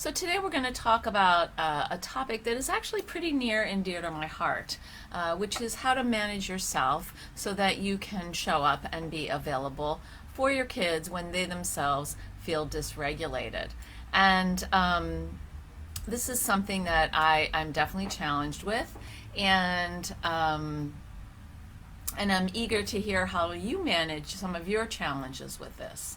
So today we're going to talk about a topic that is actually pretty near and dear to my heart, which is how to manage yourself so that you can show up and be available for your kids when they themselves feel dysregulated. And this is something that I'm definitely challenged with, and I'm eager to hear how you manage some of your challenges with this.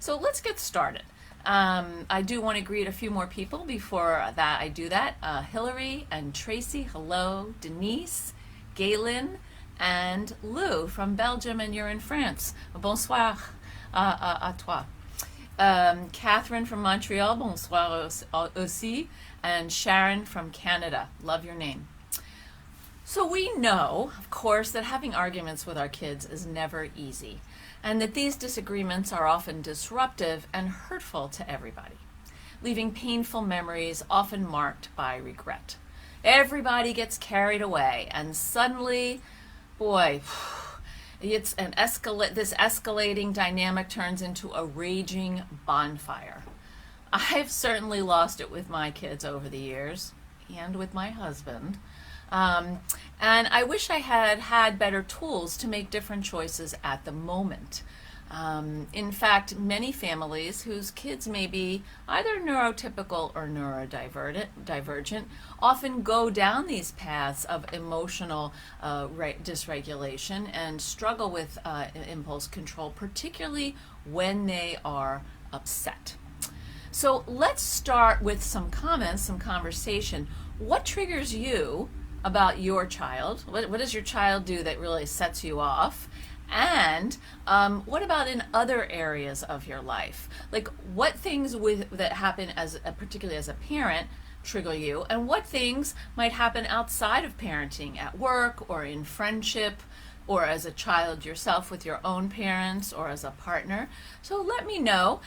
So let's get started. I do want to greet a few more people before that I do that. Hillary and Tracy, hello. Denise, Galen, and Lou from Belgium, and you're in France. Bonsoir à toi. Catherine from Montreal, bonsoir aussi. And Sharon from Canada, love your name. So we know, of course, that having arguments with our kids is never easy, and that these disagreements are often disruptive and hurtful to everybody, leaving painful memories often marked by regret. Everybody gets carried away, and suddenly, boy, this escalating dynamic turns into a raging bonfire. I've certainly lost it with my kids over the years, and with my husband. And I wish I had had better tools to make different choices at the moment. In fact, many families whose kids may be either neurotypical or neurodivergent often go down these paths of emotional dysregulation and struggle with impulse control, particularly when they are upset. So let's start with some comments, some conversation. What triggers you about your child? What does your child do that really sets you off? And what about in other areas of your life? Like, what things that happen particularly as a parent trigger you, and what things might happen outside of parenting, at work or in friendship, or as a child yourself with your own parents, or as a partner? So let me know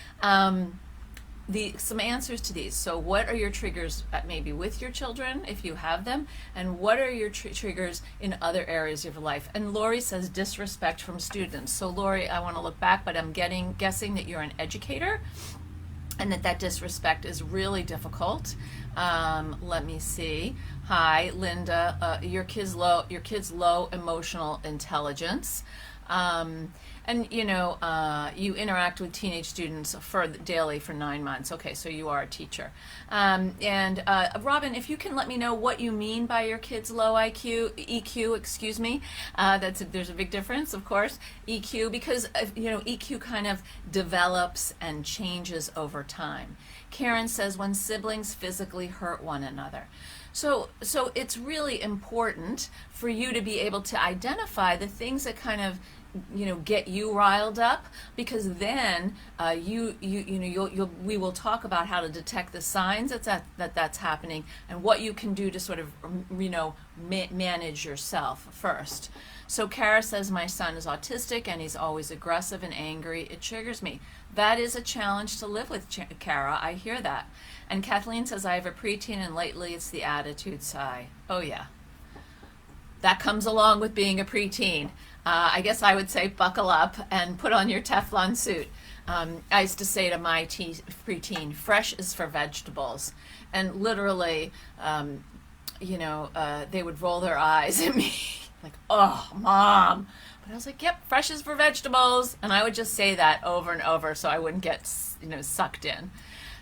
some answers to these. So what are your triggers maybe with your children, if you have them, and what are your triggers in other areas of your life? And Lori says disrespect from students. So Lori, I want to look back, but I'm guessing that you're an educator and that disrespect is really difficult. Let me see. Hi, Linda. Your kid's low emotional intelligence. And you interact with teenage students daily for 9 months. Okay, so you are a teacher. And Robin, if you can let me know what you mean by your kid's low EQ, excuse me. There's a big difference, of course, EQ, because EQ kind of develops and changes over time. Karen says when siblings physically hurt one another. So it's really important for you to be able to identify the things that kind of get you riled up, because then we will talk about how to detect the signs that's happening and what you can do to sort of manage yourself first. So Kara says my son is autistic and he's always aggressive and angry. It triggers me. That is a challenge to live with, Kara. I hear that. And Kathleen says I have a preteen and lately it's the attitude side. Oh yeah. That comes along with being a preteen. I guess I would say buckle up and put on your Teflon suit. I used to say to my preteen, fresh is for vegetables. And literally, they would roll their eyes at me like, oh, Mom. But I was like, yep, fresh is for vegetables. And I would just say that over and over so I wouldn't get sucked in.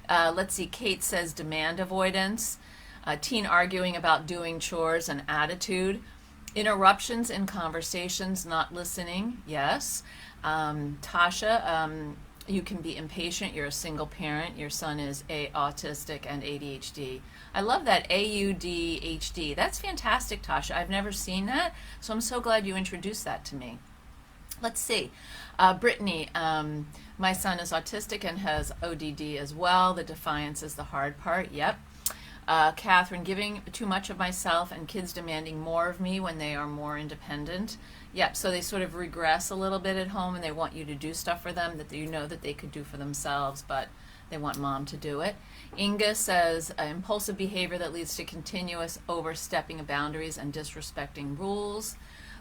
Let's see, Kate says demand avoidance. Teen arguing about doing chores and attitude. Interruptions in conversations, not listening, yes. Tasha, you can be impatient. You're a single parent. Your son is autistic and ADHD. I love that, AUDHD. That's fantastic, Tasha. I've never seen that, so I'm so glad you introduced that to me. Let's see. Brittany, my son is autistic and has ODD as well. The defiance is the hard part, yep. Catherine, giving too much of myself and kids demanding more of me when they are more independent. Yep, so they sort of regress a little bit at home and they want you to do stuff for them that that they could do for themselves, but they want mom to do it. Inga says impulsive behavior that leads to continuous overstepping of boundaries and disrespecting rules.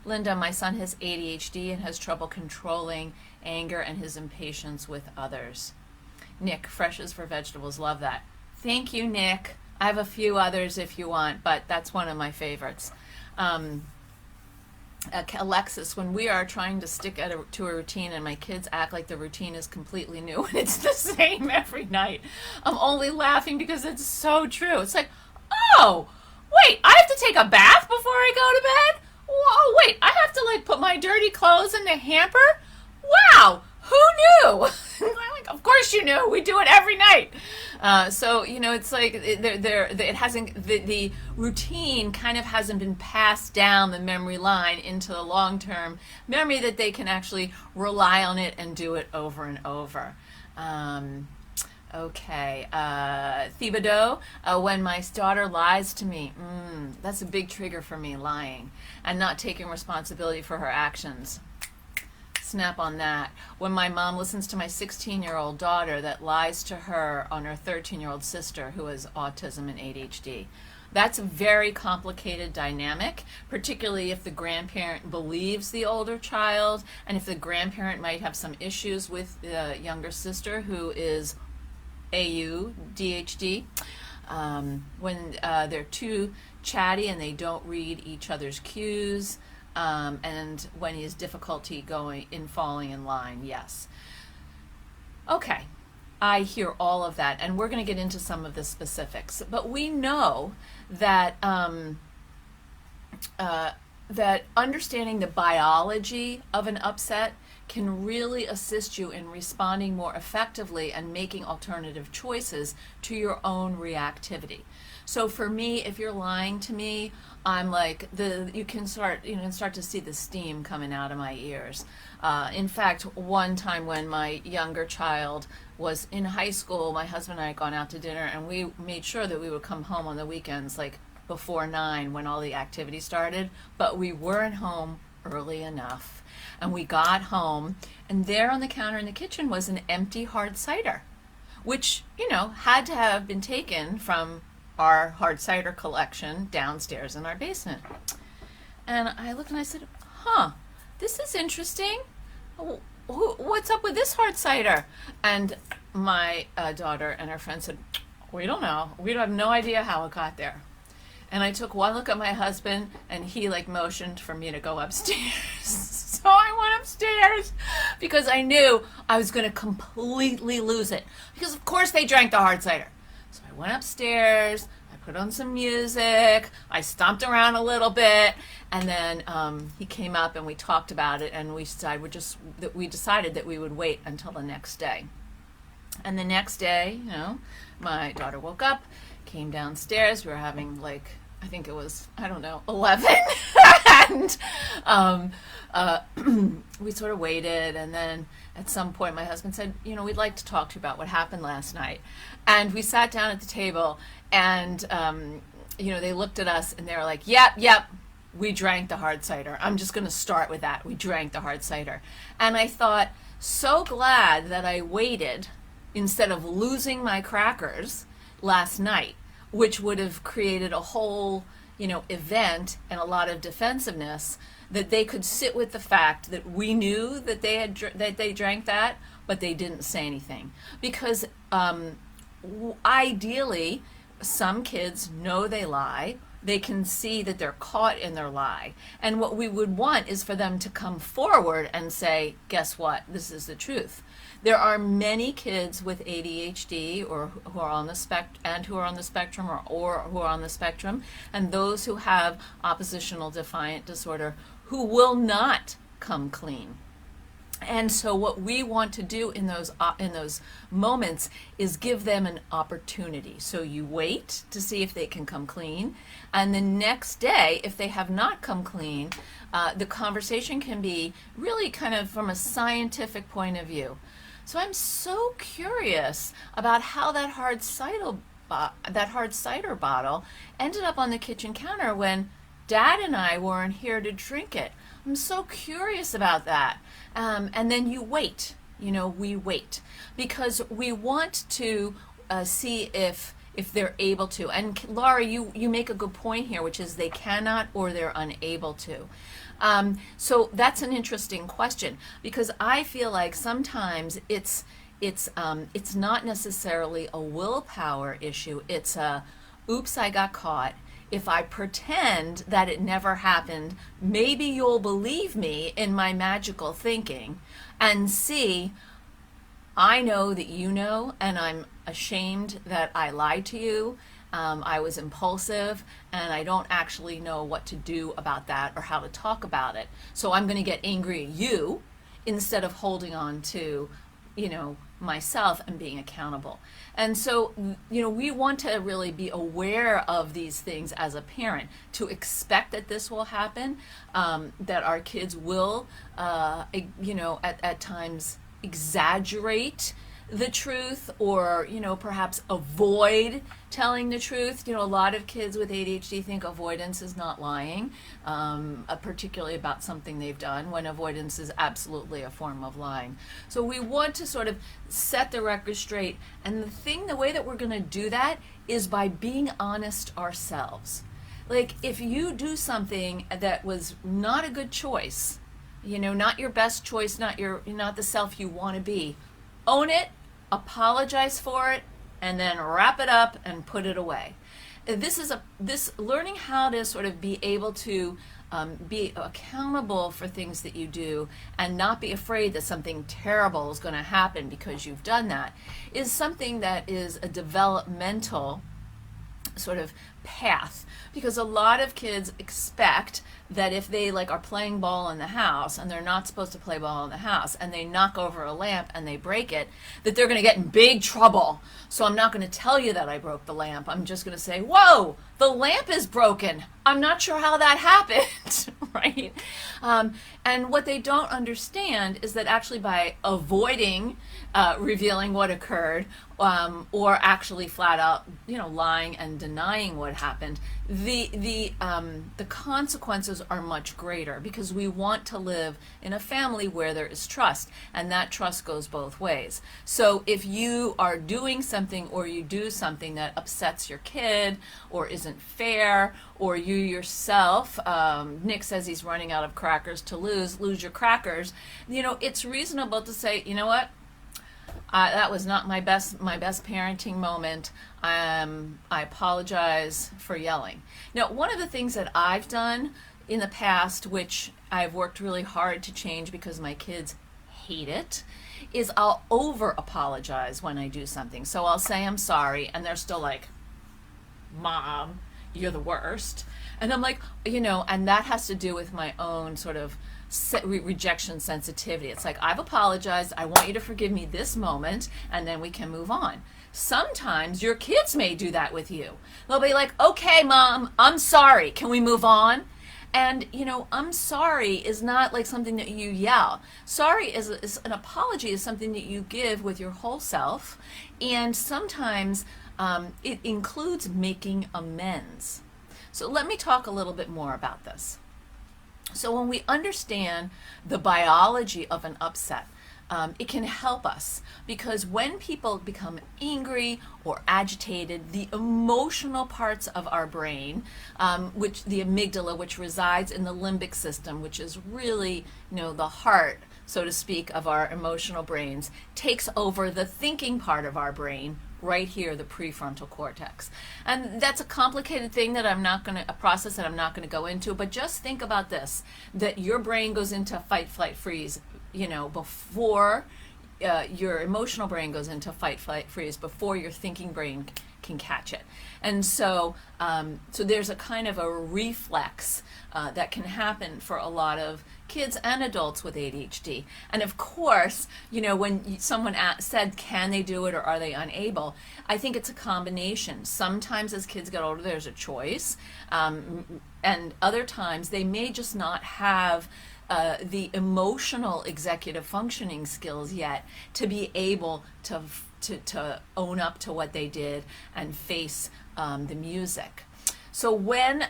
Linda, my son has ADHD and has trouble controlling anger and his impatience with others. Nick, fresh is for vegetables, love that. Thank you, Nick. I have a few others if you want, but that's one of my favorites. Um, Alexis, when we are trying to stick to a routine and my kids act like the routine is completely new and it's the same every night, I'm only laughing because it's so true. It's like, oh, wait, I have to take a bath before I go to bed? Whoa, wait, I have to like put my dirty clothes in the hamper? Wow, who knew? I'm like, of course you knew. We do it every night. So it's like it hasn't the routine kind of hasn't been passed down the memory line into the long-term memory that they can actually rely on it and do it over and over. Okay, Thibodeau, when my daughter lies to me, that's a big trigger for me, lying and not taking responsibility for her actions. Snap on that. When my mom listens to my 16-year-old daughter that lies to her on her 13-year-old sister who has autism and ADHD. That's a very complicated dynamic, particularly if the grandparent believes the older child and if the grandparent might have some issues with the younger sister who is AU, DHD. When they're too chatty and they don't read each other's cues, and when he has difficulty falling in line, yes. Okay, I hear all of that, and we're going to get into some of the specifics. But we know that that understanding the biology of an upset can really assist you in responding more effectively and making alternative choices to your own reactivity. So for me, if you're lying to me, I'm like you can start to see the steam coming out of my ears. In fact, one time when my younger child was in high school, my husband and I had gone out to dinner, and we made sure that we would come home on the weekends, like before 9 when all the activity started, but we weren't home early enough. And we got home, and there on the counter in the kitchen was an empty hard cider, which, had to have been taken from our hard cider collection downstairs in our basement. And I looked and I said, this is interesting. What's up with this hard cider? And my daughter and her friend said, we don't know. We have no idea how it got there. And I took one look at my husband, and he motioned for me to go upstairs. So I went upstairs because I knew I was going to completely lose it. Because of course they drank the hard cider. So I went upstairs, I put on some music, I stomped around a little bit, and then he came up and we talked about it, and we decided that we would wait until the next day. And the next day, my daughter woke up, came downstairs. We were having I think it was, 11. And we sort of waited, and then at some point my husband said, we'd like to talk to you about what happened last night. And we sat down at the table, and they looked at us and they were like, yep, we drank the hard cider. I'm just going to start with that. We drank the hard cider. And I thought, so glad that I waited instead of losing my crackers last night, which would have created a whole, event and a lot of defensiveness, that they could sit with the fact that we knew that they drank that, but they didn't say anything. Because ideally, some kids know they lie. They can see that they're caught in their lie. And what we would want is for them to come forward and say, guess what? This is the truth. There are many kids with ADHD or who are on the spectrum or who are on the spectrum, and those who have oppositional defiant disorder who will not come clean. And so what we want to do in those moments is give them an opportunity. So you wait to see if they can come clean, and the next day, if they have not come clean, the conversation can be really kind of from a scientific point of view. So I'm so curious about how that hard cider bottle ended up on the kitchen counter when Dad and I weren't here to drink it. I'm so curious about that. And then you wait. We wait because we want to see if they're able to. And Laura, you make a good point here, which is they cannot or they're unable to. So that's an interesting question because I feel like sometimes it's it's not necessarily a willpower issue. It's a, oops, I got caught. If I pretend that it never happened, maybe you'll believe me in my magical thinking and see, I know that you know, and I'm ashamed that I lied to you. I was impulsive, and I don't actually know what to do about that or how to talk about it. So I'm going to get angry at you instead of holding on to, myself and being accountable. And so, we want to really be aware of these things as a parent, to expect that this will happen, that our kids will, at times exaggerate the truth, or perhaps avoid telling the truth. A lot of kids with ADHD think avoidance is not lying, particularly about something they've done, when avoidance is absolutely a form of lying. So we want to sort of set the record straight, and the way that we're going to do that is by being honest ourselves. Like, if you do something that was not a good choice, not your best choice, not the self you want to be, own it, apologize for it, and then wrap it up and put it away. This learning how to sort of be able to be accountable for things that you do and not be afraid that something terrible is going to happen because you've done that, is something that is a developmental sort of path, because a lot of kids expect that if they are playing ball in the house, and they're not supposed to play ball in the house, and they knock over a lamp and they break it, that they're going to get in big trouble. So I'm not going to tell you that I broke the lamp. I'm just going to say, whoa, the lamp is broken. I'm not sure how that happened, right? And what they don't understand is that actually by avoiding revealing what occurred, or actually flat out, lying and denying what happened, the consequences are much greater, because we want to live in a family where there is trust, and that trust goes both ways. So if you are doing something, or you do something that upsets your kid or isn't fair, or you yourself, Nick says he's running out of crackers to lose your crackers, it's reasonable to say, you know what, that was not my best parenting moment. I apologize for yelling. Now, one of the things that I've done in the past, which I've worked really hard to change because my kids hate it, is I'll over apologize when I do something. So I'll say I'm sorry, and they're still like, Mom, you're the worst. And I'm like, and that has to do with my own sort of rejection sensitivity. It's like, I've apologized, I want you to forgive me this moment, and then we can move on. Sometimes your kids may do that with you. They'll be like, okay, Mom, I'm sorry, can we move on? And I'm sorry is not like something that you yell. Sorry is an apology is something that you give with your whole self, and sometimes it includes making amends. So let me talk a little bit more about this. So when we understand the biology of an upset, it can help us, because when people become angry or agitated, the emotional parts of our brain, which the amygdala, which resides in the limbic system, which is really, the heart, so to speak, of our emotional brains, takes over the thinking part of our brain, right here, the prefrontal cortex. And that's a complicated thing that a process that I'm not going to go into, but just think about this, that your brain goes into fight, flight, freeze, before your emotional brain goes into fight, flight, freeze, before your thinking brain can catch it. And so, so there's a kind of a reflex that can happen for a lot of kids and adults with ADHD. And of course, when someone said, can they do it or are they unable? I think it's a combination. Sometimes as kids get older, there's a choice. And other times they may just not have the emotional executive functioning skills yet to be able to own up to what they did and face the music. So when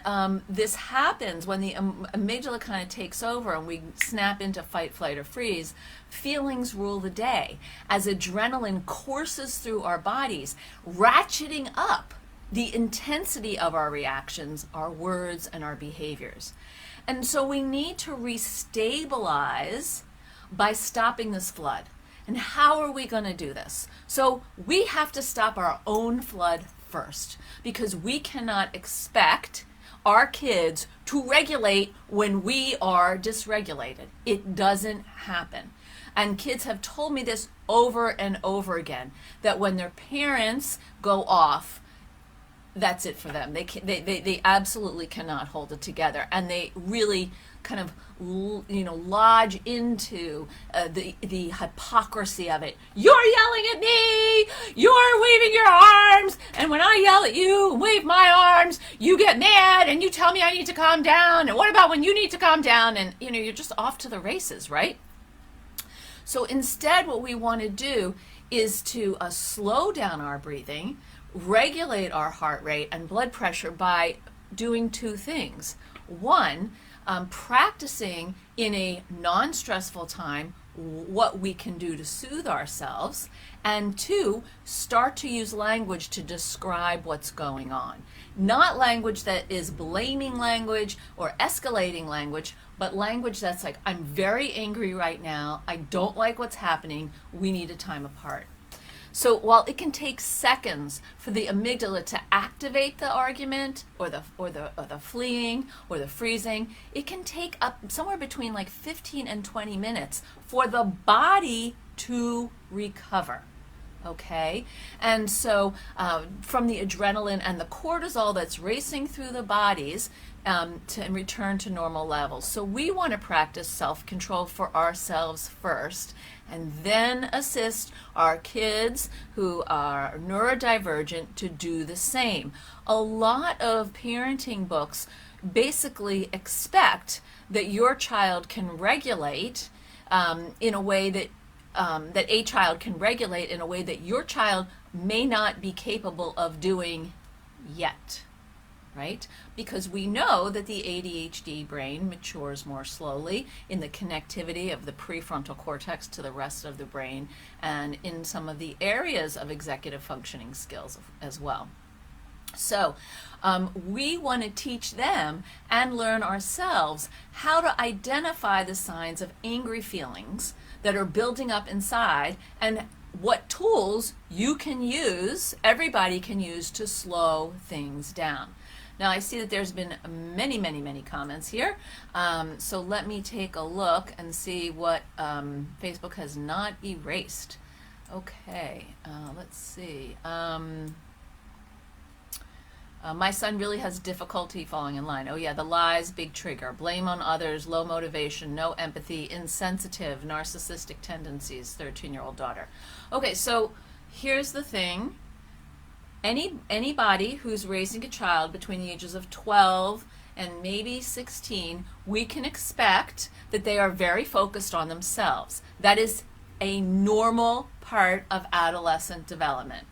this happens, when the amygdala kind of takes over and we snap into fight, flight, or freeze, feelings rule the day as adrenaline courses through our bodies, ratcheting up the intensity of our reactions, our words, and our behaviors. And so we need to restabilize by stopping this flood. And how are we going to do this? So we have to stop our own flood first, because we cannot expect our kids to regulate when we are dysregulated. It doesn't happen. And kids have told me this over and over again, that when their parents go off, that's it for them. They absolutely cannot hold it together, and they really kind of lodge into the hypocrisy of it. You're yelling at me, you're waving your arms, and when I yell at you and wave my arms, you get mad and you tell me I need to calm down, and what about when you need to calm down? And you're just off to the races, right? So instead, what we want to do is to slow down our breathing, regulate our heart rate and blood pressure by doing two things. One, practicing in a non-stressful time what we can do to soothe ourselves, and two, start to use language to describe what's going on. Not language that is blaming language or escalating language, but language that's like, I'm very angry right now, I don't like what's happening, we need a time apart. So while it can take seconds for the amygdala to activate the argument or the fleeing or the freezing, it can take up somewhere between like 15 and 20 minutes for the body to recover. Okay, and so from the adrenaline and the cortisol that's racing through the bodies to return to normal levels. So we want to practice self-control for ourselves first, and then assist our kids who are neurodivergent to do the same. A lot of parenting books basically expect that your child can regulate in a way that a child can regulate in a way that your child may not be capable of doing yet, right? Because we know that the ADHD brain matures more slowly in the connectivity of the prefrontal cortex to the rest of the brain, and in some of the areas of executive functioning skills as well. So we want to teach them and learn ourselves how to identify the signs of angry feelings that are building up inside, and what tools you can use, everybody can use, to slow things down. Now I see that there's been many comments here, so let me take a look and see what Facebook has not erased. Okay, let's see. My son really has difficulty falling in line. Oh yeah, the lies, big trigger. Blame on others, low motivation, no empathy, insensitive, narcissistic tendencies, 13-year-old daughter. Okay, so here's the thing. Anybody who's raising a child between the ages of 12 and maybe 16, we can expect that they are very focused on themselves. That is a normal part of adolescent development.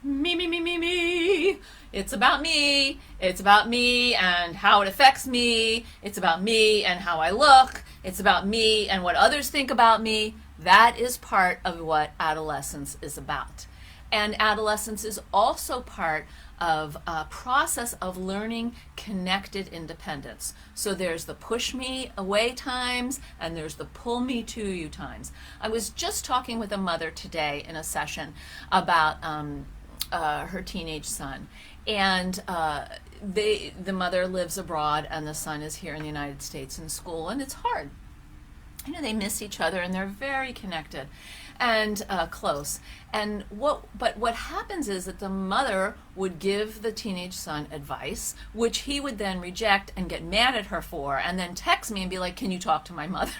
Me. It's about me. It's about me and how it affects me. It's about me and how I look. It's about me and what others think about me. That is part of what adolescence is about. And adolescence is also part of a process of learning connected independence. So there's the push me away times and there's the pull me to you times. I was just talking with a mother today in a session about her teenage son, and the mother lives abroad and the son is here in the United States in school, and it's hard. They miss each other and they're very connected and close. But what happens is that the mother would give the teenage son advice, which he would then reject and get mad at her for, and then text me and be like, can you talk to my mother?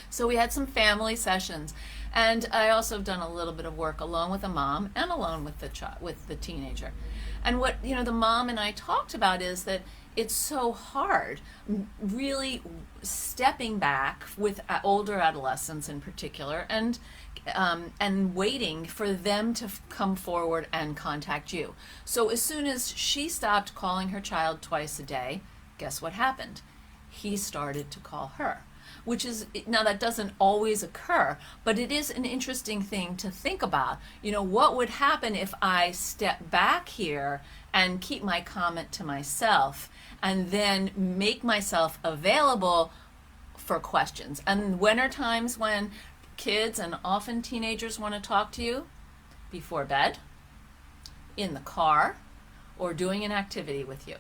So we had some family sessions, and I also have done a little bit of work alone with a mom and alone with the teenager. And what the mom and I talked about is that it's so hard, really stepping back with older adolescents in particular, and waiting for them to come forward and contact you. So as soon as she stopped calling her child twice a day, guess what happened? He started to call her. Which is, now that doesn't always occur, but it is an interesting thing to think about. What would happen if I step back here and keep my comment to myself and then make myself available for questions? And when are times when kids and often teenagers want to talk to you before bed, in the car, or doing an activity with you.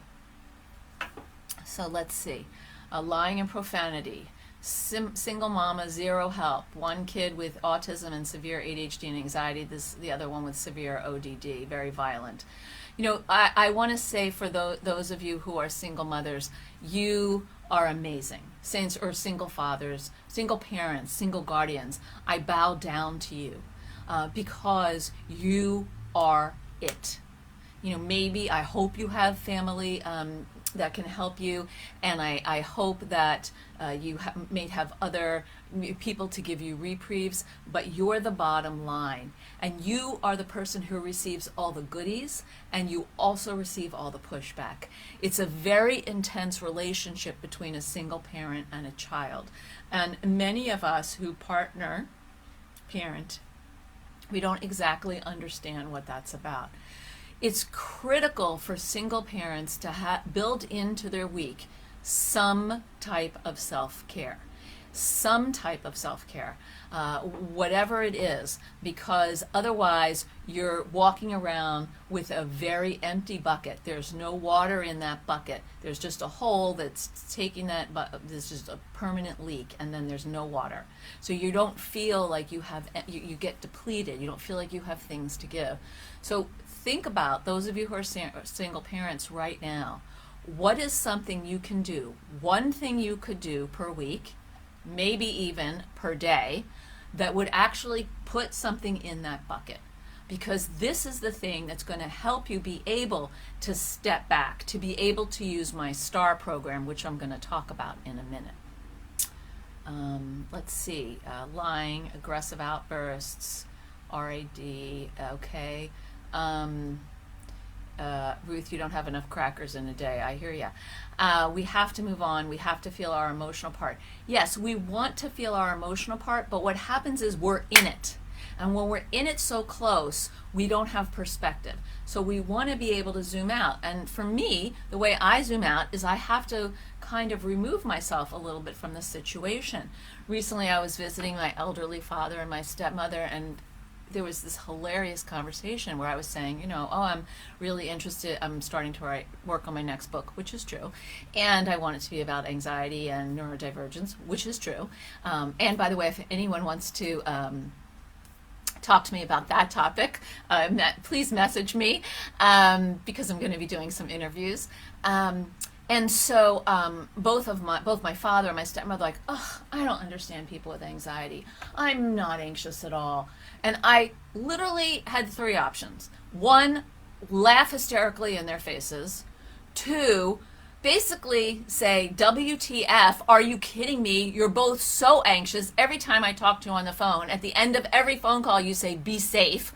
So let's see. Lying and profanity. Single mama, zero help. One kid with autism and severe ADHD and anxiety. The other one with severe ODD, very violent. You know, I want to say for those of you who are single mothers, you are amazing. Or single fathers, single parents, single guardians. I bow down to you because you are it. You know, maybe I hope you have family that can help you, and I hope that you may have other people to give you reprieves, but you're the bottom line, and you are the person who receives all the goodies, and you also receive all the pushback. It's a very intense relationship between a single parent and a child, and many of us who parent, we don't exactly understand what that's about. It's critical for single parents to build into their week some type of self-care. Whatever it is, because otherwise you're walking around with a very empty bucket. There's no water in that bucket. There's just a hole that's taking there's just a permanent leak, and then there's no water. So you don't feel like you get depleted. You don't feel like you have things to give. So think about those of you who are single parents right now. What is something you can do? One thing you could do per week, maybe even per day, that would actually put something in that bucket. Because this is the thing that's going to help you be able to step back, to be able to use my STAR program, which I'm going to talk about in a minute. Let's see, lying, aggressive outbursts, RAD, okay. Ruth, you don't have enough crackers in a day. I hear ya. We have to move on. We have to feel our emotional part. Yes, we want to feel our emotional part, but what happens is we're in it. And when we're in it so close, we don't have perspective. So we want to be able to zoom out. And for me, the way I zoom out is I have to kind of remove myself a little bit from the situation. Recently, I was visiting my elderly father and my stepmother, and there was this hilarious conversation where I was saying, you know, oh, I'm really interested, I'm starting to work on my next book, which is true, and I want it to be about anxiety and neurodivergence, which is true. And by the way, if anyone wants to talk to me about that topic, please message me, because I'm going to be doing some interviews. And so both my father and my stepmother like, oh, I don't understand people with anxiety. I'm not anxious at all. And I literally had three options. One, laugh hysterically in their faces. Two, basically say, WTF, are you kidding me? You're both so anxious. Every time I talk to you on the phone, at the end of every phone call, you say, be safe.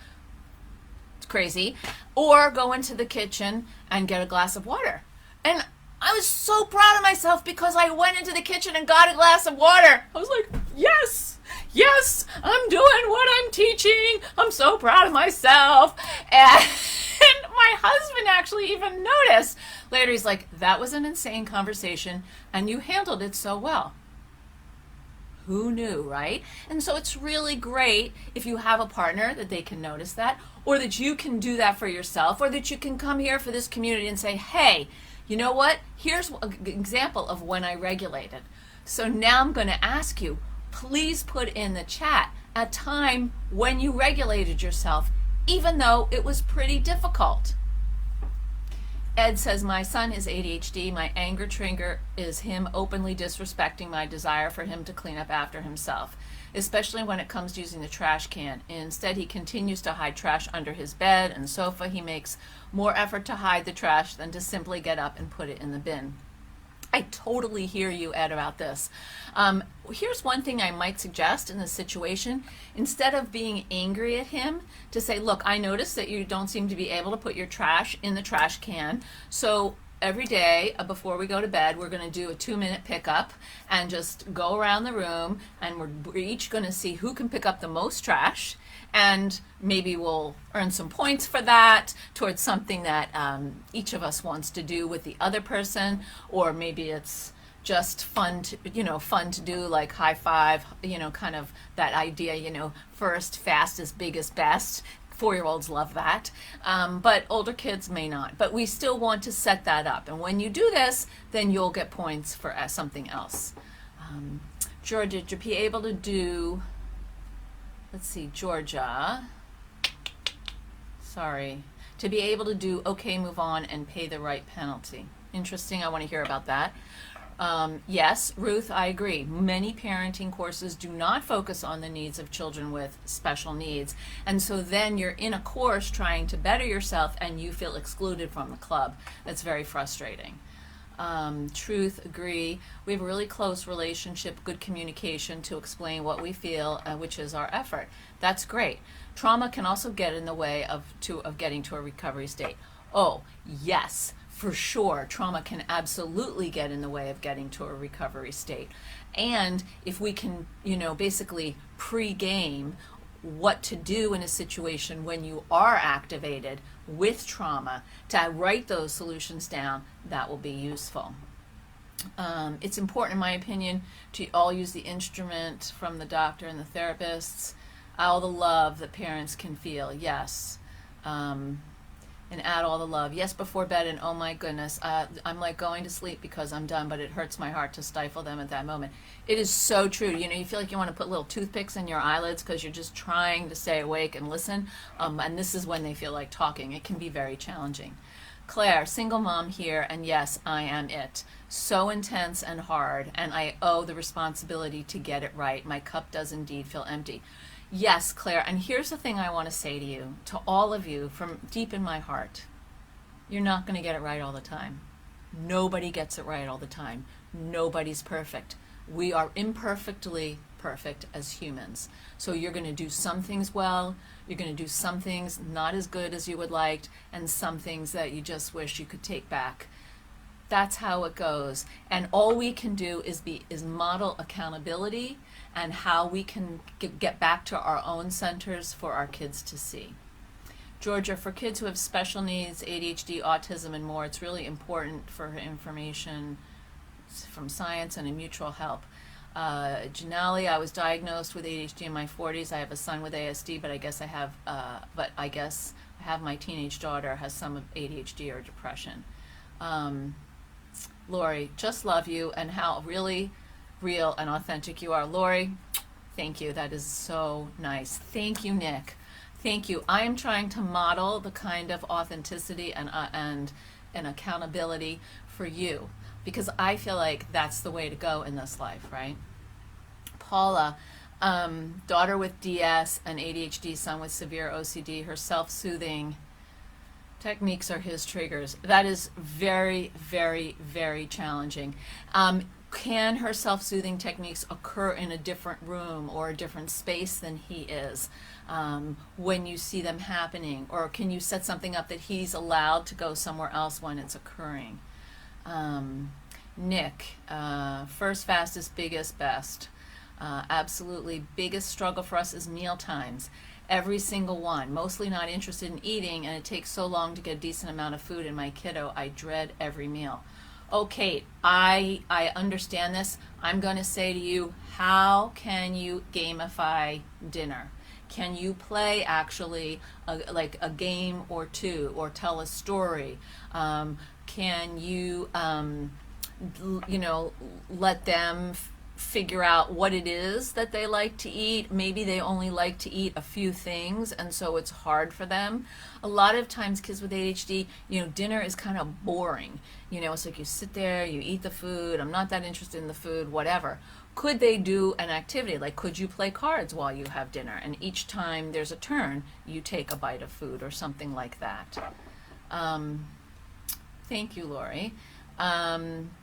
It's crazy. Or go into the kitchen and get a glass of water. And I was so proud of myself because I went into the kitchen and got a glass of water. I was like, yes, I'm doing what I'm teaching. I'm so proud of myself. And my husband actually even noticed. Later he's like, that was an insane conversation and you handled it so well. Who knew, right? And so it's really great if you have a partner that they can notice that, or that you can do that for yourself, or that you can come here for this community and say, hey, you know what? Here's an example of when I regulated. So now I'm going to ask you, please put in the chat a time when you regulated yourself, even though it was pretty difficult. Ed says, my son is ADHD. My anger trigger is him openly disrespecting my desire for him to clean up after himself, especially when it comes to using the trash can. Instead, he continues to hide trash under his bed and sofa. He makes more effort to hide the trash than to simply get up and put it in the bin. I totally hear you, Ed, about this. Here's one thing I might suggest in this situation. Instead of being angry at him, to say, look, I noticed that you don't seem to be able to put your trash in the trash can. So every day before we go to bed, we're going to do a 2-minute pickup and just go around the room, and we're each going to see who can pick up the most trash. And maybe we'll earn some points for that towards something that each of us wants to do with the other person, or maybe it's, just fun to, fun to do, like high five, kind of that idea, first, fastest, biggest, best. 4-year-olds love that, but older kids may not. But we still want to set that up. And when you do this, then you'll get points for something else. Georgia, to be able to do, let's see, Georgia, sorry, to be able to do okay, move on, and pay the right penalty. Interesting, I want to hear about that. Yes, Ruth, I agree. Many parenting courses do not focus on the needs of children with special needs. And so then you're in a course trying to better yourself and you feel excluded from the club. That's very frustrating. Truth, agree. We have a really close relationship, good communication to explain what we feel, which is our effort. That's great. Trauma can also get in the way of getting to a recovery state. Oh, yes. For sure, trauma can absolutely get in the way of getting to a recovery state. And if we can, basically pre-game what to do in a situation when you are activated with trauma, to write those solutions down, that will be useful. It's important, in my opinion, to all use the instrument from the doctor and the therapists, all the love that parents can feel, yes. And add all the love. Yes, before bed, and oh my goodness, I'm like going to sleep because I'm done, but it hurts my heart to stifle them at that moment. It is so true. You feel like you want to put little toothpicks in your eyelids because you're just trying to stay awake and listen, and this is when they feel like talking. It can be very challenging. Claire, single mom here, and yes, I am it. So intense and hard, and I owe the responsibility to get it right. My cup does indeed feel empty. Yes, Claire, and here's the thing I want to say to you, to all of you, from deep in my heart. You're not going to get it right all the time. Nobody gets it right all the time. Nobody's perfect. We are imperfectly perfect as humans. So you're going to do some things well, you're going to do some things not as good as you would like, and some things that you just wish you could take back. That's how it goes. And all we can do is model accountability and how we can get back to our own centers for our kids to see. Georgia, for kids who have special needs, ADHD, autism, and more, it's really important for information from science and a mutual help. Janali, I was diagnosed with ADHD in my 40s. I have a son with ASD, but I guess I have my teenage daughter has some ADHD or depression. Lori, just love you and how really real and authentic you are. Lori, thank you. That is so nice. Thank you, Nick. Thank you. I am trying to model the kind of authenticity and accountability for you because I feel like that's the way to go in this life, right? Paula, daughter with DS and ADHD, son with severe OCD, her self-soothing techniques are his triggers. That is very, very, very challenging. Can her self-soothing techniques occur in a different room or a different space than he is when you see them happening? Or can you set something up that he's allowed to go somewhere else when it's occurring? Nick, first, fastest, biggest, best. Absolutely. Biggest struggle for us is meal times. Every single one. Mostly not interested in eating, and it takes so long to get a decent amount of food in my kiddo. I dread every meal. Oh, Kate, I understand this. I'm going to say to you, how can you gamify dinner? Can you play actually like a game or two or tell a story? Can you, let them figure out what it is that they like to eat? Maybe they only like to eat a few things, and so it's hard for them. A lot of times kids with ADHD, dinner is kind of boring. It's like you sit there, you eat the food, I'm not that interested in the food, whatever. Could they do an activity? Like, could you play cards while you have dinner? And each time there's a turn, you take a bite of food or something like that. Thank you, Lori.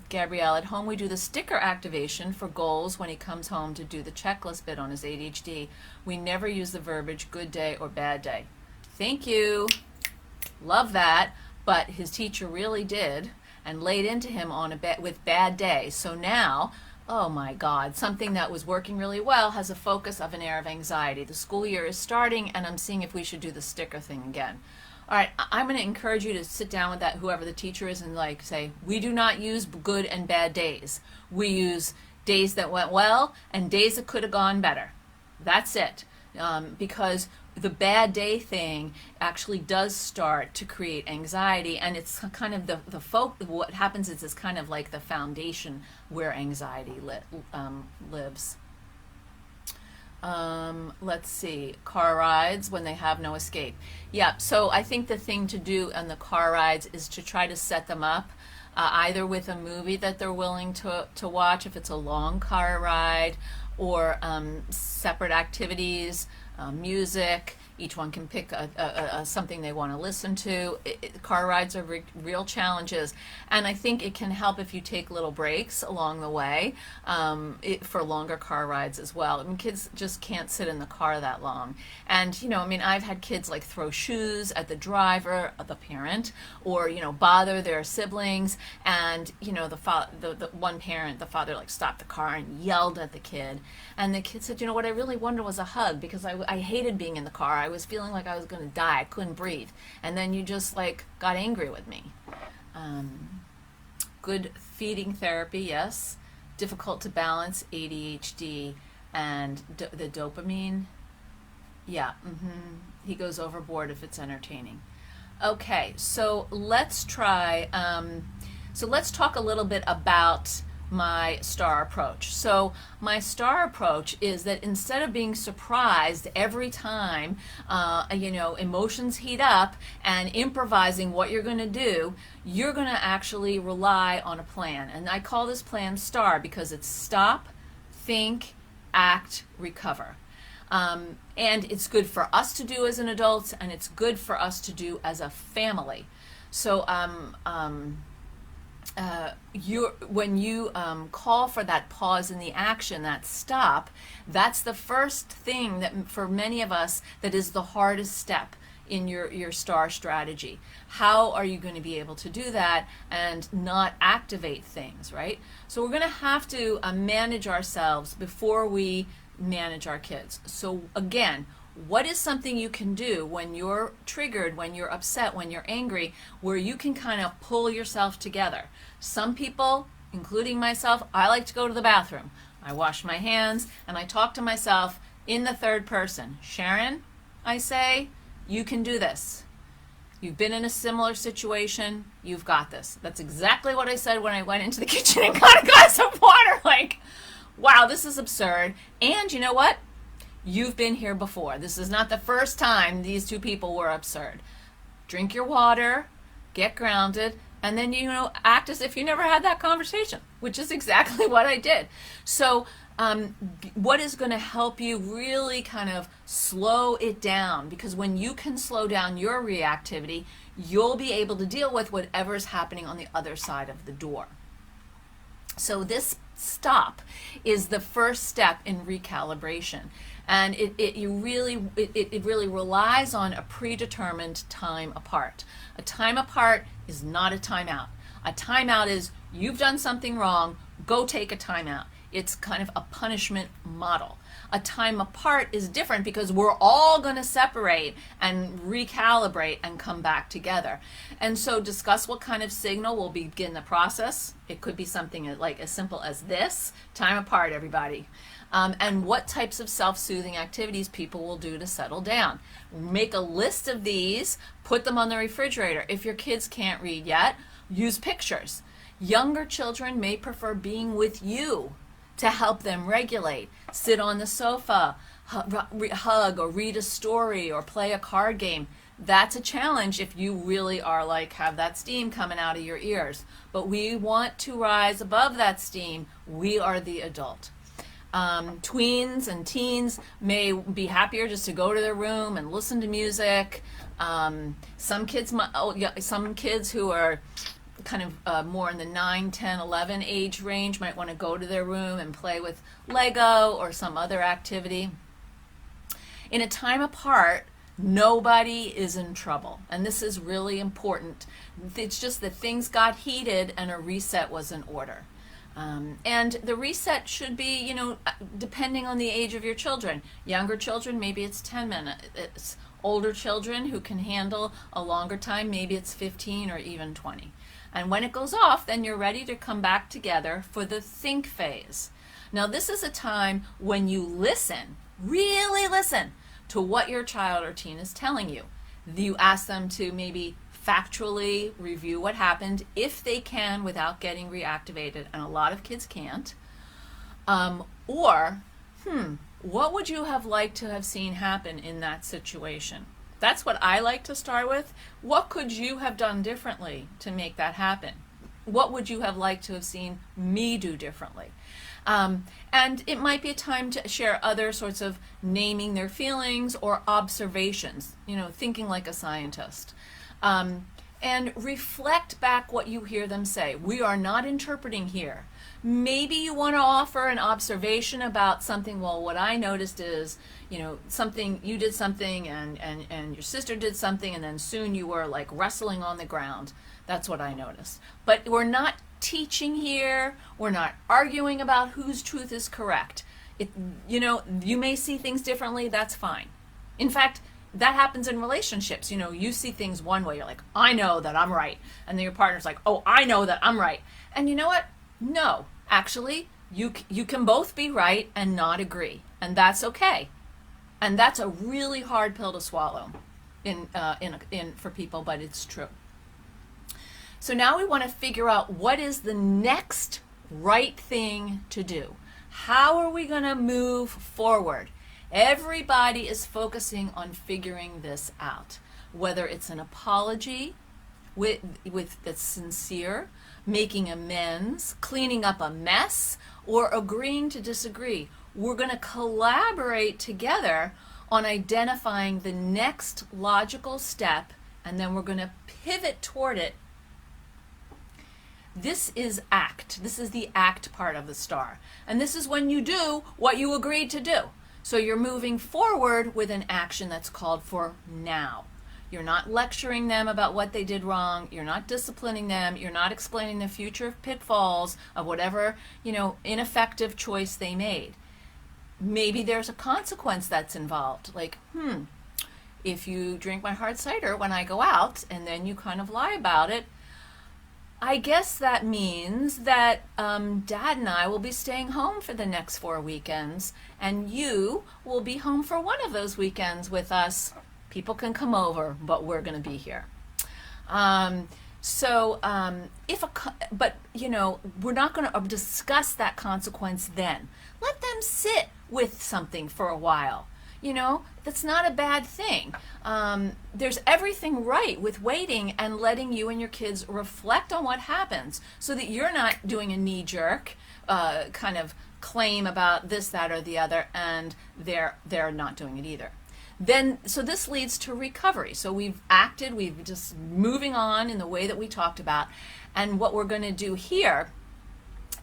Gabrielle, at home we do the sticker activation for goals when he comes home to do the checklist bit on his ADHD. We never use the verbiage good day or bad day. Thank you. Love that. But his teacher really did and laid into him on with bad day. So now, oh my God, something that was working really well has a focus of an air of anxiety. The school year is starting and I'm seeing if we should do the sticker thing again. All right, I'm going to encourage you to sit down with that, whoever the teacher is, and like say, we do not use good and bad days. We use days that went well and days that could have gone better. That's it. Because the bad day thing actually does start to create anxiety, and it's kind of what happens is it's kind of like the foundation where anxiety lives. Let's see, car rides when they have no escape. Yeah, so I think the thing to do on the car rides is to try to set them up either with a movie that they're willing to watch if it's a long car ride, or separate activities, music. Each one can pick something they want to listen to. Car rides are real challenges, and I think it can help if you take little breaks along the way for longer car rides as well. I mean, kids just can't sit in the car that long. And, you know, I mean, I've had kids like throw shoes at the driver, the parent, or, you know, bother their siblings. And, you know, the one parent, the father, like stopped the car and yelled at the kid. And the kid said, you know, what I really wanted was a hug, because I hated being in the car. I was feeling like I was going to die. I couldn't breathe. And then you just like got angry with me. Good feeding therapy, yes. Difficult to balance, ADHD, and the dopamine. Yeah, he goes overboard if it's entertaining. Okay, so let's try, let's talk a little bit about my STAR approach. So my STAR approach is that instead of being surprised every time, you know, emotions heat up and improvising what you're going to do, you're going to actually rely on a plan. And I call this plan STAR because it's stop, think, act, recover. And it's good for us to do as an adult, and it's good for us to do as a family. So when you call for that pause in the action, that stop, that's the first thing that for many of us that is the hardest step in your STAR strategy. How are you going to be able to do that and not activate things, right? So we're going to have to manage ourselves before we manage our kids. So again, what is something you can do when you're triggered, when you're upset, when you're angry, where you can kind of pull yourself together? Some people, including myself, I like to go to the bathroom. I wash my hands and I talk to myself in the third person. Sharon, I say, you can do this. You've been in a similar situation. You've got this. That's exactly what I said when I went into the kitchen and got a glass of water. Like, wow, this is absurd. And you know what? You've been here before. This is not the first time these two people were absurd. Drink your water, get grounded, and then, you know, act as if you never had that conversation, which is exactly what I did. So what is going to help you really kind of slow it down? Because when you can slow down your reactivity, you'll be able to deal with whatever is happening on the other side of the door. So this stop is the first step in recalibration. And it really relies on a predetermined time apart. A time apart is not a timeout. A timeout is you've done something wrong, go take a timeout. It's kind of a punishment model. A time apart is different because we're all going to separate and recalibrate and come back together. And so discuss what kind of signal will begin the process. It could be something like as simple as this, time apart, everybody. And what types of self-soothing activities people will do to settle down. Make a list of these, put them on the refrigerator. If your kids can't read yet, use pictures. Younger children may prefer being with you to help them regulate. Sit on the sofa, hug or read a story or play a card game. That's a challenge if you really are like have that steam coming out of your ears. But we want to rise above that steam. We are the adult. Tweens and teens may be happier just to go to their room and listen to music. Some kids who are kind of more in the 9, 10, 11 age range might want to go to their room and play with Lego or some other activity. In a time apart, nobody is in trouble. And this is really important. It's just that things got heated and a reset was in order. And the reset should be, you know, depending on the age of your children. Younger children, maybe it's 10 minutes. older children who can handle a longer time, maybe it's 15 or even 20. And when it goes off, then you're ready to come back together for the think phase. Now, this is a time when you listen, really listen to what your child or teen is telling you. You ask them to maybe factually review what happened, if they can, without getting reactivated, and a lot of kids can't. What would you have liked to have seen happen in that situation? That's what I like to start with. What could you have done differently to make that happen? What would you have liked to have seen me do differently? And it might be a time to share other sorts of naming their feelings or observations, thinking like a scientist. And reflect back what you hear them say. We are not interpreting here. Maybe you want to offer an observation about something. Well, what I noticed is, something, you did something and your sister did something, and then soon you were like wrestling on the ground. That's what I noticed. But we're not teaching here. We're not arguing about whose truth is correct. You may see things differently. That's fine. In fact, that happens in relationships. You see things one way. You're like, I know that I'm right. And then your partner's like, oh, I know that I'm right. And you know what? No, actually, you can both be right and not agree. And that's okay. And that's a really hard pill to swallow for people, but it's true. So now we want to figure out what is the next right thing to do. How are we going to move forward? Everybody is focusing on figuring this out, whether it's an apology that's sincere, making amends, cleaning up a mess, or agreeing to disagree. We're going to collaborate together on identifying the next logical step, and then we're going to pivot toward it. This is ACT. This is the ACT part of the star. And this is when you do what you agreed to do. So you're moving forward with an action that's called for now. You're not lecturing them about what they did wrong. You're not disciplining them. You're not explaining the future pitfalls of whatever, ineffective choice they made. Maybe there's a consequence that's involved. Like, if you drink my hard cider when I go out and then you kind of lie about it, I guess that means that Dad and I will be staying home for the next 4 weekends, and you will be home for one of those weekends with us. People can come over, but we're going to be here. But we're not going to discuss that consequence then. Let them sit with something for a while. That's not a bad thing. There's everything right with waiting and letting you and your kids reflect on what happens so that you're not doing a knee-jerk kind of claim about this, that, or the other, and they're not doing it either. So this leads to recovery. So we've just moving on in the way that we talked about. And what we're going to do here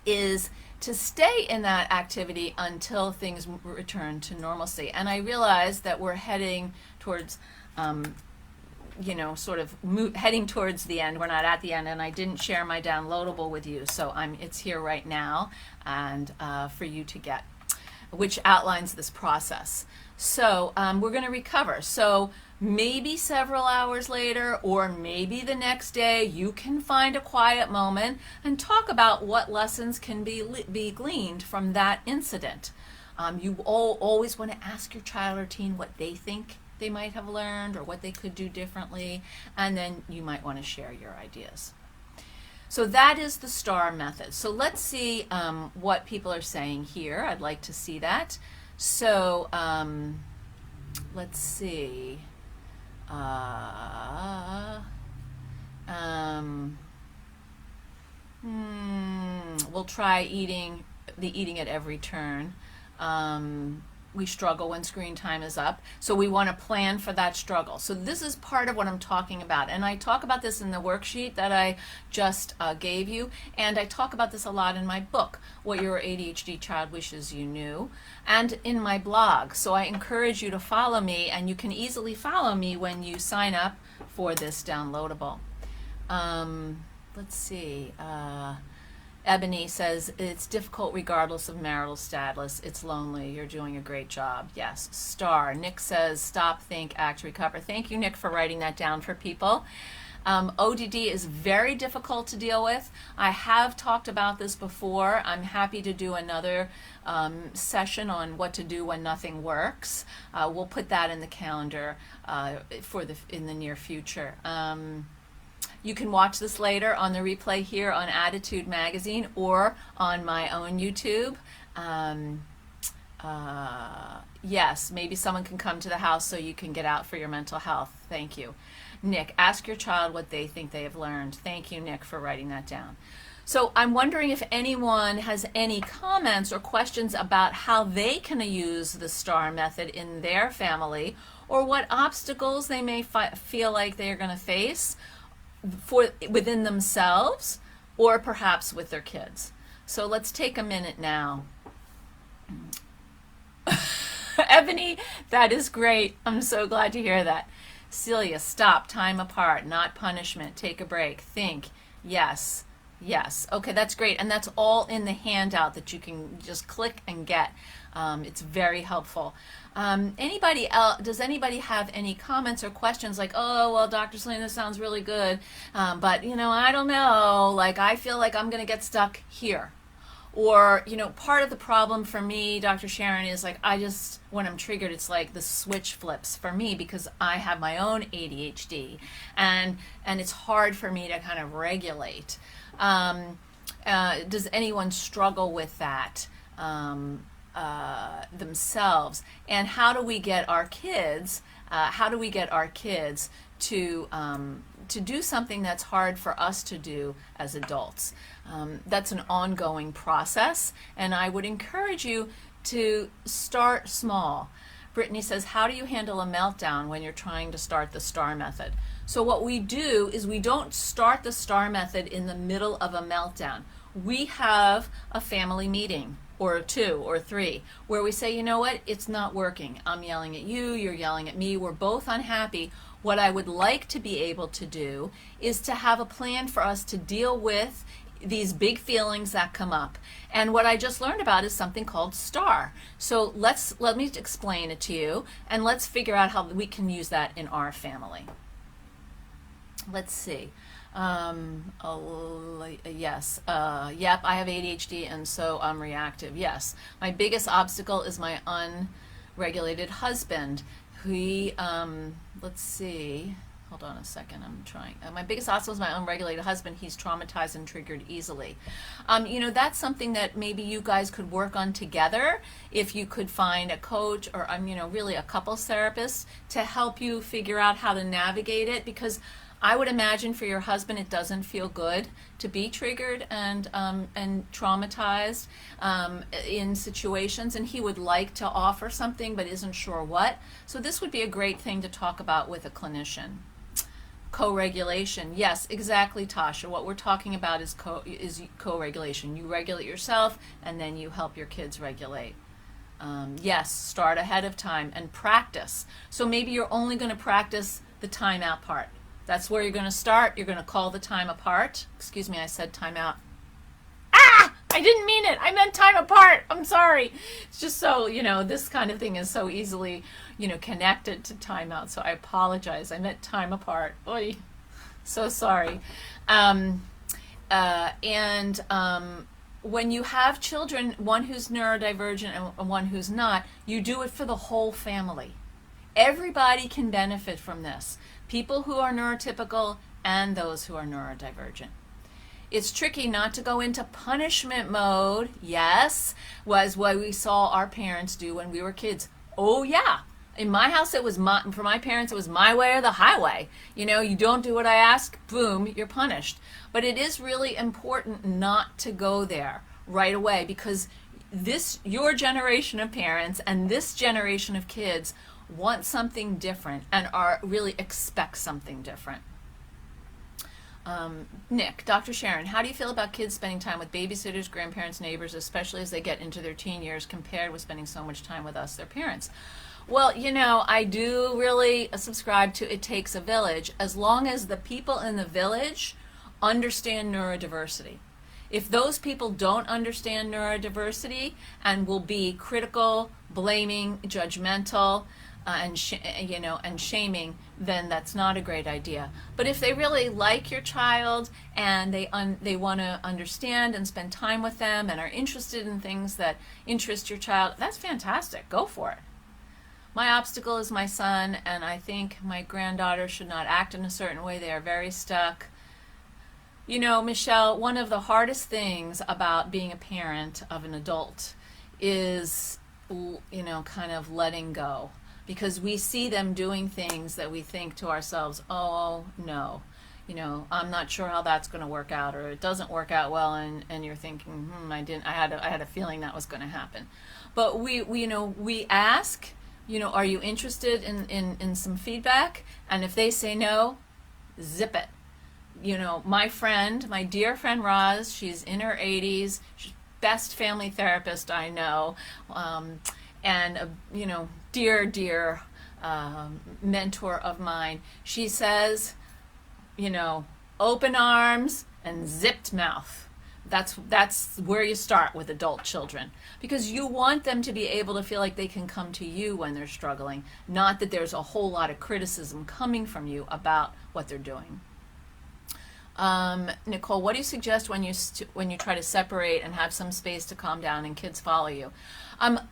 is to stay in that activity until things return to normalcy. And I realize that we're heading towards, heading towards the end. We're not at the end, and I didn't share my downloadable with you, so it's here right now and for you to get, which outlines this process. So we're going to recover. So maybe several hours later, or maybe the next day, you can find a quiet moment and talk about what lessons can be gleaned from that incident. You always want to ask your child or teen what they think they might have learned or what they could do differently, and then you might want to share your ideas. So that is the STAR method. So let's see what people are saying here. I'd like to see that. So let's see. We'll try eating at every turn. We struggle when screen time is up, so we want to plan for that struggle. So this is part of what I'm talking about, and I talk about this in the worksheet that I just gave you, and I talk about this a lot in my book, What Your ADHD Child Wishes You Knew, and in my blog. So I encourage you to follow me, and you can easily follow me when you sign up for this downloadable. Let's see. Ebony says, it's difficult regardless of marital status. It's lonely. You're doing a great job. Yes. Star. Nick says, stop, think, act, recover. Thank you, Nick, for writing that down for people. ODD is very difficult to deal with. I have talked about this before. I'm happy to do another session on what to do when nothing works. We'll put that in the calendar in the near future. You can watch this later on the replay here on Attitude Magazine or on my own YouTube. Yes, maybe someone can come to the house so you can get out for your mental health. Thank you. Nick, ask your child what they think they have learned. Thank you, Nick, for writing that down. So I'm wondering if anyone has any comments or questions about how they can use the STAR method in their family, or what obstacles they may feel like they're going to face within themselves, or perhaps with their kids. So let's take a minute now. Ebony, that is great. I'm so glad to hear that. Celia, stop, time apart, not punishment, take a break, think, yes, yes. Okay, that's great, and that's all in the handout that you can just click and get. It's very helpful. Anybody else, does anybody have any comments or questions like, oh, well, Dr. Saline, this sounds really good, but, you know, I don't know, like, I feel like I'm going to get stuck here. Or, you know, part of the problem for me, Dr. Sharon, is like when I'm triggered, it's like the switch flips for me because I have my own ADHD, and it's hard for me to kind of regulate. Does anyone struggle with that themselves? And how do we get our kids? To do something that's hard for us to do as adults? That's an ongoing process, and I would encourage you to start small. Brittany says, how do you handle a meltdown when you're trying to start the STAR method? So what we do is we don't start the STAR method in the middle of a meltdown. We have a family meeting, or 2 or 3, where we say, you know what, it's not working. I'm yelling at you, you're yelling at me, we're both unhappy. What I would like to be able to do is to have a plan for us to deal with these big feelings that come up. And what I just learned about is something called STAR. So let me explain it to you, and let's figure out how we can use that in our family. Let's see. Yes. Yep, I have ADHD, and so I'm reactive. Yes. My biggest obstacle is my unregulated husband. He, let's see. Hold on a second, I'm trying. My biggest obstacle is my unregulated husband. He's traumatized and triggered easily. You know, that's something that maybe you guys could work on together if you could find a coach or, you know, really a couples therapist to help you figure out how to navigate it, because I would imagine for your husband it doesn't feel good to be triggered and traumatized in situations, and he would like to offer something but isn't sure what. So this would be a great thing to talk about with a clinician. Co-regulation. Yes, exactly, Tasha. What we're talking about is co-regulation. You regulate yourself, and then you help your kids regulate. Yes, start ahead of time and practice. So maybe you're only going to practice the timeout part. That's where you're going to start. You're going to call the time apart. Excuse me, I said timeout. Ah! I didn't mean it. I meant time apart. I'm sorry. It's just so, you know, this kind of thing is so easily, you know, connected to timeout. So I apologize. I meant time apart. Oy. So sorry. When you have children, one who's neurodivergent and one who's not, you do it for the whole family. Everybody can benefit from this. People who are neurotypical and those who are neurodivergent. It's tricky not to go into punishment mode. Yes, was what we saw our parents do when we were kids. Oh yeah, in my house it was for my parents it was my way or the highway. You know, you don't do what I ask, boom, you're punished. But it is really important not to go there right away, because your generation of parents and this generation of kids want something different and really expect something different. Nick, Dr. Sharon, how do you feel about kids spending time with babysitters, grandparents, neighbors, especially as they get into their teen years, compared with spending so much time with us, their parents? Well, you know, I do really subscribe to it takes a village, as long as the people in the village understand neurodiversity. If those people don't understand neurodiversity and will be critical, blaming, judgmental, and shaming, then that's not a great idea. But if they really like your child and they want to understand and spend time with them and are interested in things that interest your child, that's fantastic. Go for it. My obstacle is my son, and I think my granddaughter should not act in a certain way. They are very stuck. You know, Michelle, one of the hardest things about being a parent of an adult is, kind of letting go. Because we see them doing things that we think to ourselves, oh, no, I'm not sure how that's going to work out, or it doesn't work out well, and you're thinking, I had a feeling that was going to happen. But we ask, are you interested in some feedback? And if they say no, zip it. My dear friend Roz, she's in her 80s, she's best family therapist I know, and dear mentor of mine. She says, open arms and zipped mouth. That's where you start with adult children, because you want them to be able to feel like they can come to you when they're struggling, not that there's a whole lot of criticism coming from you about what they're doing. Nicole, what do you suggest when you try to separate and have some space to calm down and kids follow you?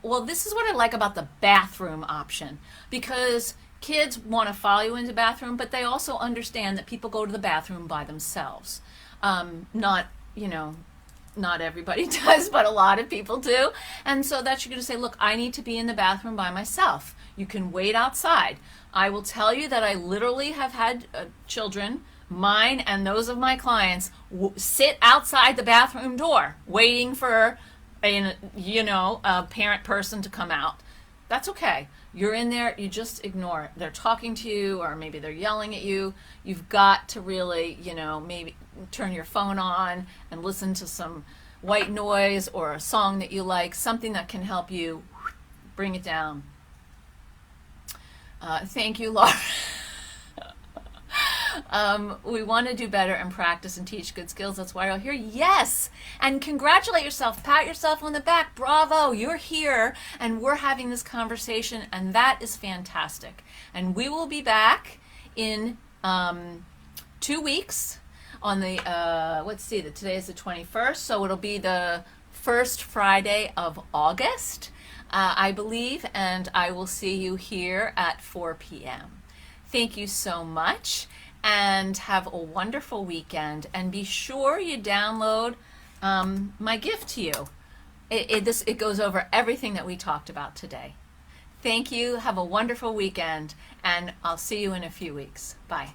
Well, this is what I like about the bathroom option, because kids want to follow you into the bathroom, but they also understand that people go to the bathroom by themselves. Not everybody does, but a lot of people do. And so that you're going to say, look, I need to be in the bathroom by myself. You can wait outside. I will tell you that I literally have had children, mine and those of my clients, sit outside the bathroom door waiting for a parent person to come out. That's okay. You're in there, you just ignore it. They're talking to you, or maybe they're yelling at you. You've got to really, maybe turn your phone on and listen to some white noise or a song that you like, something that can help you bring it down. Thank you, Laura. We want to do better and practice and teach good skills. That's why you're here. Yes! And congratulate yourself. Pat yourself on the back. Bravo! You're here, and we're having this conversation, and that is fantastic. And we will be back in 2 weeks on the, today is the 21st, so it'll be the first Friday of August, I believe, and I will see you here at 4 p.m. Thank you so much, and have a wonderful weekend. And be sure you download my gift to you. It goes over everything that we talked about today. Thank you. Have a wonderful weekend, and I'll see you in a few weeks. Bye.